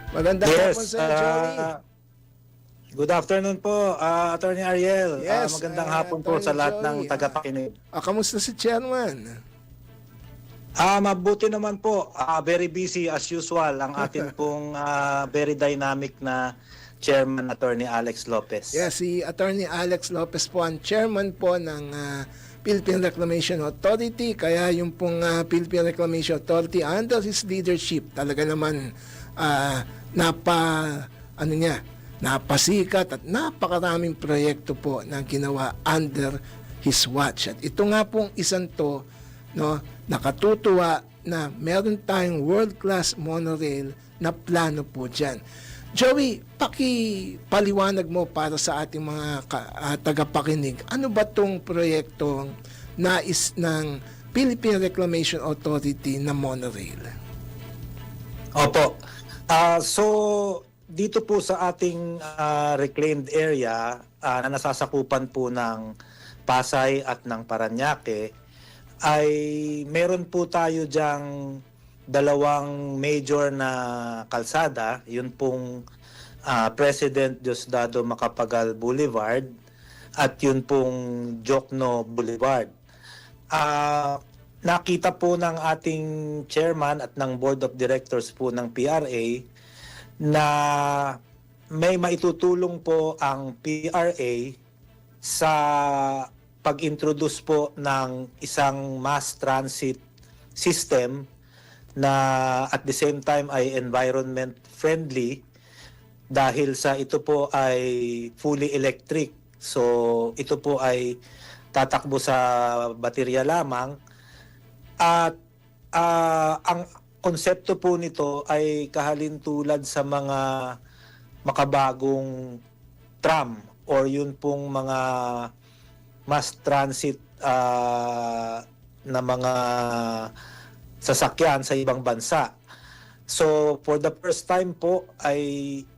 Magandang hapon, Yes, Sir Joey. good afternoon po, Attorney Ariel. Yes, Magandang hapon po sa Attorney lahat ng Joey. tagapakinig. Kamusta si Chairman? Mabuti naman po. Very busy as usual ang atin pong very dynamic na Chairman, Attorney Alex Lopez. Yes, si Attorney Alex Lopez po ang Chairman po ng Philippine Reclamation Authority. Kaya yung pong Philippine Reclamation Authority under his leadership talaga naman napasikat at napakaraming proyekto po na ginawa under his watch. At ito nga pong isang to, no, nakatutuwa na meron tayong world-class monorail na plano po dyan. Joey, pakipaliwanag mo para sa ating mga tagapakinig, ano ba tong proyektong nais ng Philippine Reclamation Authority na monorail? Opo. So, dito po sa ating reclaimed area na nasasakupan po ng Pasay at ng Parañaque, ay meron po tayo diyang dalawang major na kalsada, yun pong President Diosdado Macapagal Boulevard at yun pong Jokno Boulevard. Nakita po ng ating chairman at ng board of directors po ng PRA na may maitutulong po ang PRA sa pag-introduce po ng isang mass transit system na at the same time ay environment friendly dahil sa ito po ay fully electric. So ito po ay tatakbo sa baterya lamang at ang konsepto po nito ay kahalintulad sa mga makabagong tram or yun pong mga mass transit na mga sasakyan sa ibang bansa. So for the first time po ay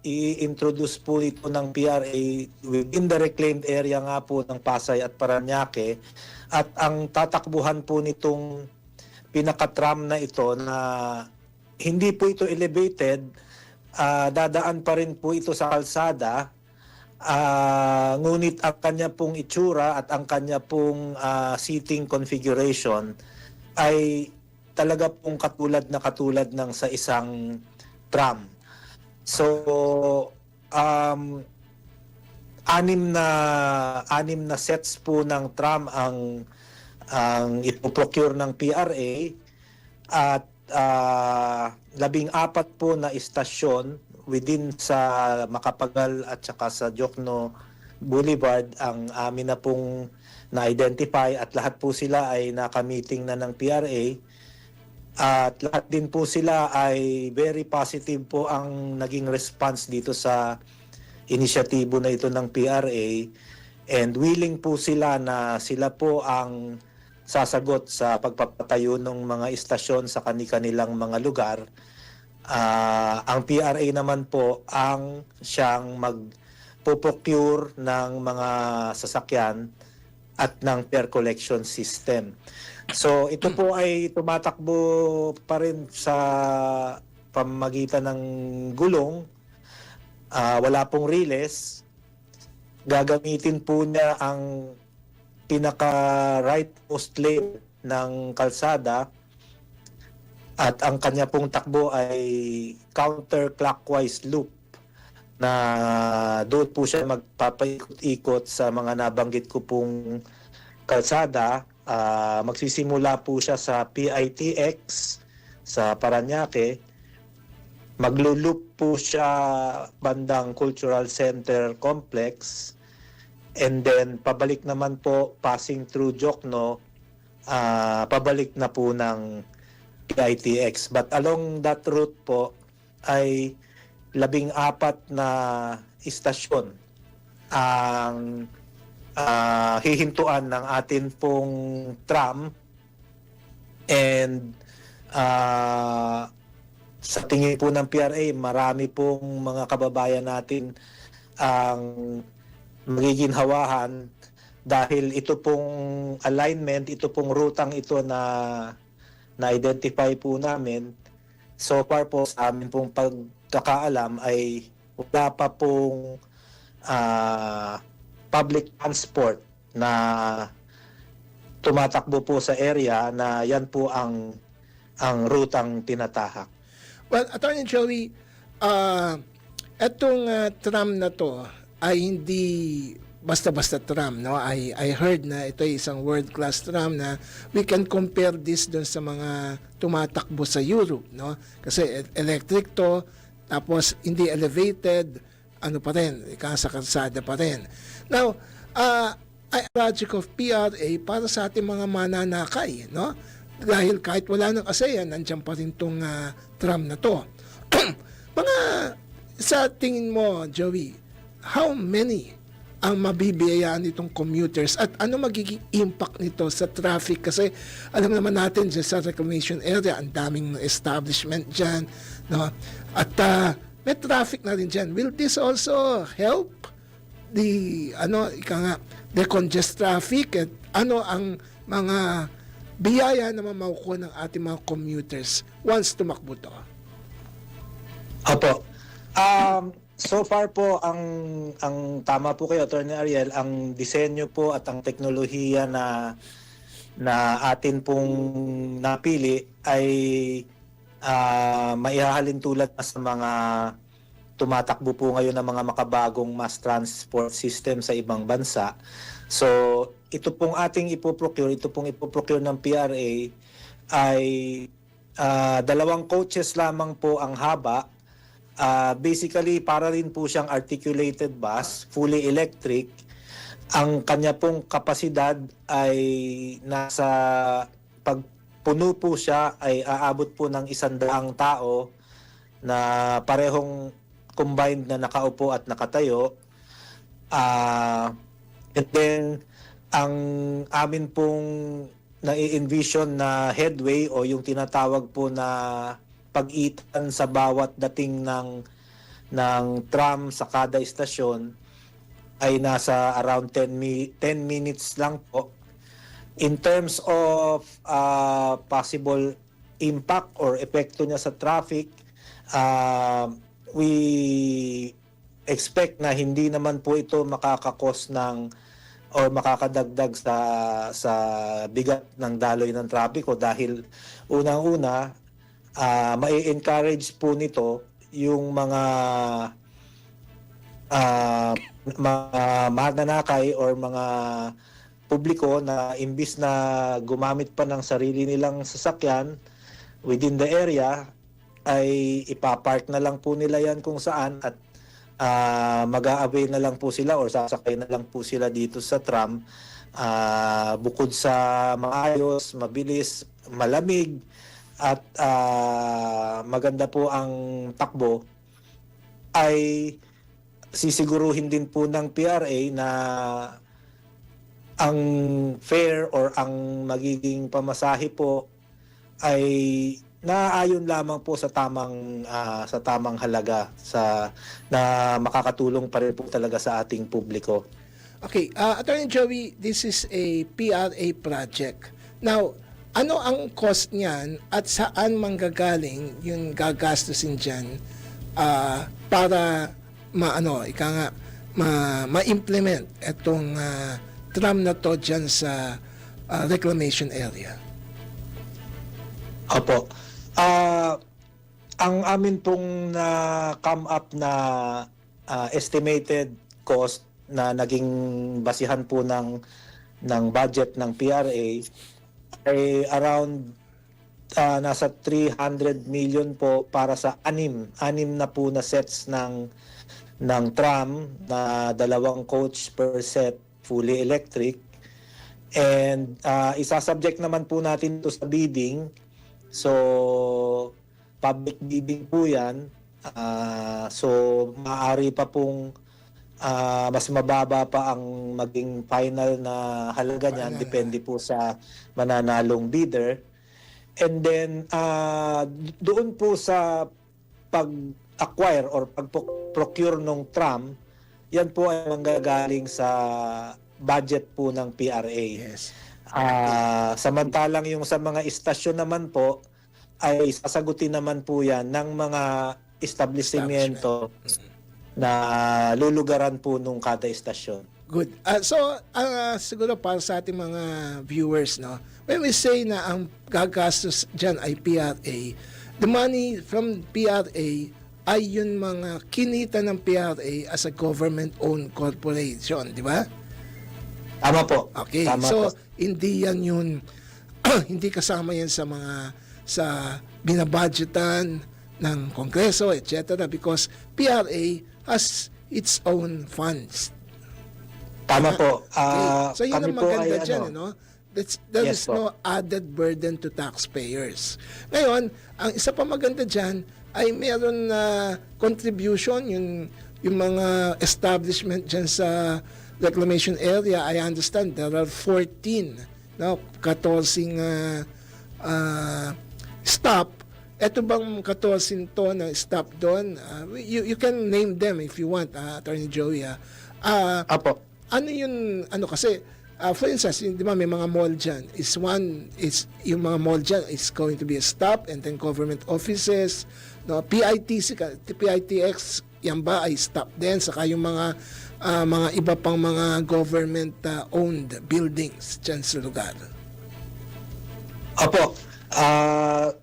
i-introduce po ito ng PRA within the reclaimed area nga po ng Pasay at Parañaque, at ang tatakbuhan po nitong pinakatram na ito na hindi po ito elevated, dadaan pa rin po ito sa kalsada, ngunit ang kanya pong itsura at ang kanya pong seating configuration ay talaga pong katulad ng sa isang tram. So anim na sets po ng tram ang ipoprocure ng PRA at 14 po na istasyon within sa Macapagal at saka sa Jokno Boulevard ang amin na pong na-identify, at lahat po sila ay naka-meeting na ng PRA. At lahat din po sila ay very positive po ang naging response dito sa inisyatibo na ito ng PRA, and willing po sila na sila po ang sasagot sa pagpapatayo ng mga istasyon sa kanilang mga lugar. Ang PRA naman po ang siyang magpo-procure ng mga sasakyan at ng fare collection system. So ito po ay tumatakbo pa rin sa pamamagitan ng gulong, wala pong riles. Gagamitin po niya ang pinaka rightmost lane ng kalsada, at ang kanya pong takbo ay counterclockwise loop na doon po siya magpapaikot-ikot sa mga nabanggit ko pong kalsada. Magsisimula po siya sa PITX sa Parañaque, maglulup po siya bandang Cultural Center Complex, and then pabalik naman po passing through Jokno, pabalik na po ng PITX. But along that route po ay 14 na istasyon ang hihintuan ng atin pong tram, and sa tingin po ng PRA marami pong mga kababayan natin ang magiging hawahan dahil ito pong alignment, ito pong rutang ito na na-identify po namin so far po sa amin pong pagkakaalam ay wala pa pong public transport na tumatakbo po sa area na yan po ang rutang tinatahak. Well, Attorney Joey, etong tram na to ay hindi basta-basta tram, no? I heard na ito ay isang world-class tram na we can compare this doon sa mga tumatakbo sa Europe, no? Kasi electric to, tapos hindi elevated, ano pa rin, sa kalsada pa rin. Now, ay project of PRA para sa ating mga mananakay, no? Dahil kahit wala ng ASEAN, nandiyan pa rin tong tram na to. Mga, sa tingin mo, Joey, how many ang mabibiyayaan nitong commuters at ano magiging impact nito sa traffic? Kasi alam naman natin dyan sa reclamation area, ang daming establishment dyan, no? At may traffic na rin dyan. Will this also help the decongest traffic? At ano ang mga biyaya na makukuha ng ating mga commuters once tumakbo to? Opo. So far po, ang tama po kayo, Attorney Ariel, ang disenyo po at ang teknolohiya na atin pong napili ay maihahalin tulad na sa mga tumatakbo po ngayon ng mga makabagong mass transport system sa ibang bansa. So, ito pong ipoprocure ng PRA ay 2 coaches lamang po ang haba. Basically, para rin po siyang articulated bus, fully electric. Ang kanya pong kapasidad ay nasa, pagpuno po siya, ay aabot po ng 100 tao na parehong combined na nakaupo at nakatayo. And then, ang amin pong nai-envision na headway o yung tinatawag po na pag-itan sa bawat dating ng tram sa kada istasyon ay nasa around 10 minutes lang po. In terms of possible impact or epekto niya sa traffic, we expect na hindi naman po ito makakakos ng or makakadagdag sa bigat ng daloy ng trapiko dahil unang-una mai-encourage po nito yung mga mananakay or mga publiko na imbis na gumamit pa ng sarili nilang sasakyan within the area ay ipapark na lang po nila yan kung saan at mag-a-avail na lang po sila or sasakay na lang po sila dito sa tram. Bukod sa maayos, mabilis, malamig at maganda po ang takbo, ay sisiguruhin din po ng PRA na ang fare or ang magiging pamasahe po ay naaayon lamang po sa tamang halaga na makakatulong pa rin po talaga sa ating publiko. Okay, Attorney Joey, this is a PRA project. Now, ano ang cost niyan at saan manggagaling yung gagastusin diyan para ma-implement itong tram na to diyan sa reclamation area? Opo. Ang amin pong come up na estimated cost na naging basihan po ng budget ng PRA ay around nasa 300 million po para sa anim na po na sets ng tram na 2 coach per set fully electric, and isasubject naman po natin to sa bidding. So public bidding po yan. So maaari pa pong mas mababa pa ang maging final na halaga niyan, depende po sa mananalong bidder. And then doon po sa pag-acquire or pag-procure ng tram, yan po ay manggagaling sa budget po ng PRA. Yes. Samantalang yung sa mga istasyon naman po ay sasagutin naman po yan ng mga establishmento na lulugaran po nung kada istasyon. Good. Siguro para sa ating mga viewers, no, when we say na ang gagastos dyan ay PRA, the money from PRA ay yun mga kinita ng PRA as a government-owned corporation, di ba? Tama po. Okay. Tama So, po. hindi yan yun, hindi kasama yan sa binabudgetan ng Kongreso, etc. because PRA has its own funds. Tama po. Okay. So, yun Kami ang po maganda ay dyan, ano, There Yes is po. no added burden to taxpayers. Ngayon, ang isa pa maganda dyan ay meron na contribution, yung mga establishment dyan sa reclamation area. I understand there are 14, no, 14 stop. Ito bang 14 to na stop doon? You can name them if you want, Attorney Joey. Apo. Ano yun, kasi, for instance, di ba may mga mall dyan, yung mga mall dyan is going to be a stop and then government offices, no, PITX, yan ba ay stop din, saka yung mga iba pang mga government-owned buildings dyan sa lugar. Apo.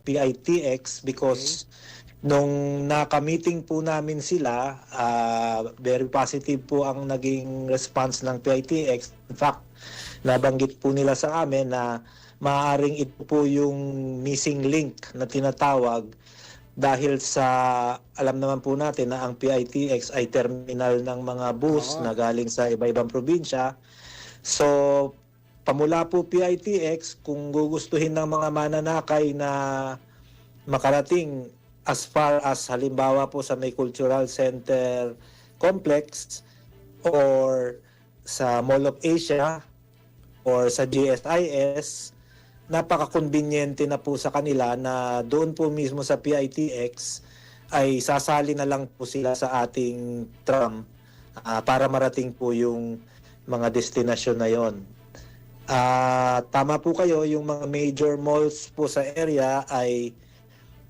PITX because nung naka-meeting po namin sila, very positive po ang naging response ng PITX. In fact, nabanggit po nila sa amin na maaaring ito po yung missing link na tinatawag dahil sa, alam naman po natin na ang PITX ay terminal ng mga bus na galing sa iba-ibang probinsya. So, pamula po PITX, kung gugustuhin ng mga mananakay na makarating as far as halimbawa po sa may cultural center complex or sa Mall of Asia or sa GSIS, napaka-conveniente na po sa kanila na doon po mismo sa PITX ay sasali na lang po sila sa ating tram para marating po yung mga destinasyon na yon. Tama po kayo, yung mga major malls po sa area ay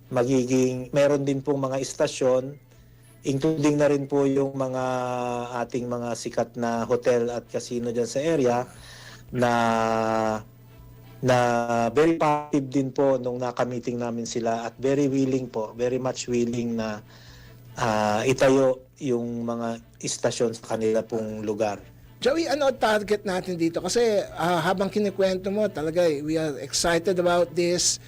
meron din pong mga istasyon, including na rin po yung mga ating mga sikat na hotel at casino dyan sa area na very positive din po nung naka-meeting namin sila at very much willing na itayo yung mga istasyon sa kanila pong lugar. Joey, ano target natin dito? Kasi habang kinikwento mo, talaga we are excited about this.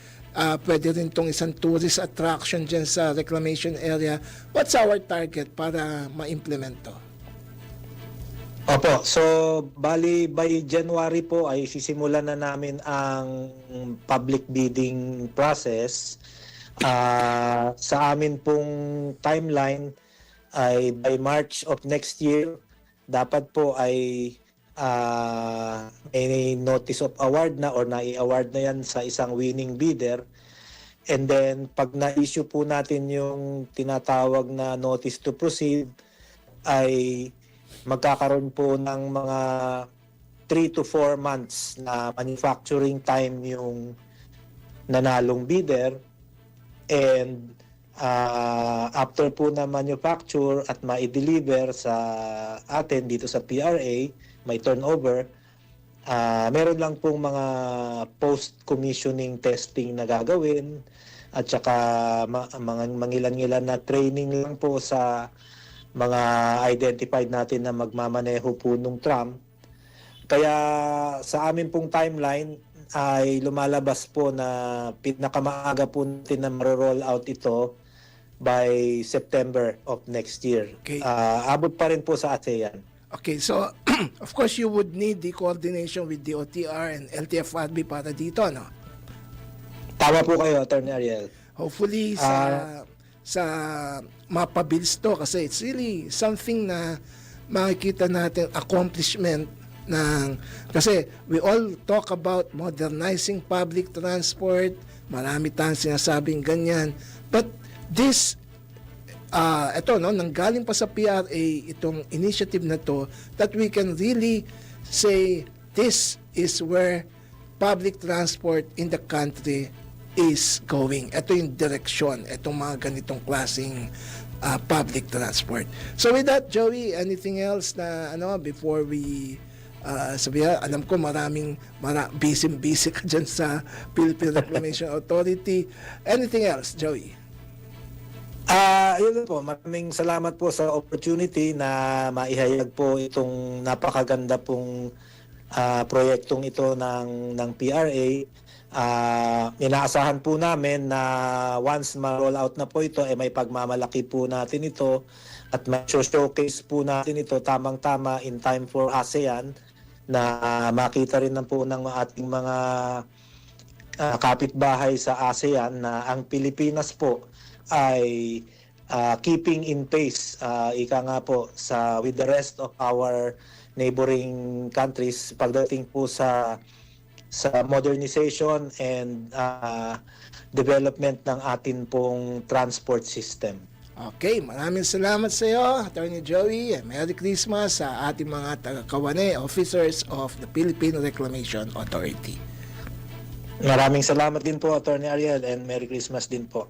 Pwede rin itong isang tourist attraction dyan sa reclamation area. What's our target para ma-implement to? Opo, so bali by January po ay sisimulan na namin ang public bidding process. Sa amin pong timeline ay by March of next year, dapat po ay may notice of award na or nai-award na yan sa isang winning bidder. And then pag na-issue po natin yung tinatawag na notice to proceed, ay magkakaroon po ng mga 3 to 4 months na manufacturing time yung nanalong bidder. And after po na manufacture at ma-deliver sa atin dito sa PRA, may turnover, meron lang pong mga post-commissioning testing na gagawin at saka mga mangilan-ngilan na training lang po sa mga identified natin na magmamaneho po nung tram. Kaya sa amin pong timeline ay lumalabas po na pinakamaaga po natin na maro-roll out ito by September of next year. Okay. Abot pa rin po sa ASEAN. Okay, so of course you would need the coordination with the OTR and LTFRB para dito, no? Tama po kayo, Attorney Ariel. Hopefully sa mapabilis to kasi it's really something na makikita natin accomplishment kasi we all talk about modernizing public transport, marami tayong sinasabing ganyan, but this ito no, nanggaling pa sa PRA itong initiative na to that we can really say this is where public transport in the country is going. Ito yung direksyon, itong mga ganitong klaseng public transport. So with that, Joey, anything else na before we sabihan, alam ko busy ka dyan sa Philippine Reclamation Authority. Anything else, Joey? Yun po, maraming salamat po sa opportunity na maihayag po itong napakaganda pong proyektong ito ng PRA. Inaasahan po namin na once ma-roll out na po ito, may pagmamalaki po natin ito at ma-showcase po natin ito tamang-tama in time for ASEAN, na makita rin na po ng ating mga kapitbahay sa ASEAN na ang Pilipinas po ay keeping in pace, ika nga po, with the rest of our neighboring countries pagdating po sa modernization and development ng atin pong transport system. Okay, maraming salamat sa iyo, Attorney Joey. Merry Christmas sa ating mga taga-Kawane officers of the Philippine Reclamation Authority. Maraming salamat din po, Attorney Ariel, and Merry Christmas din po.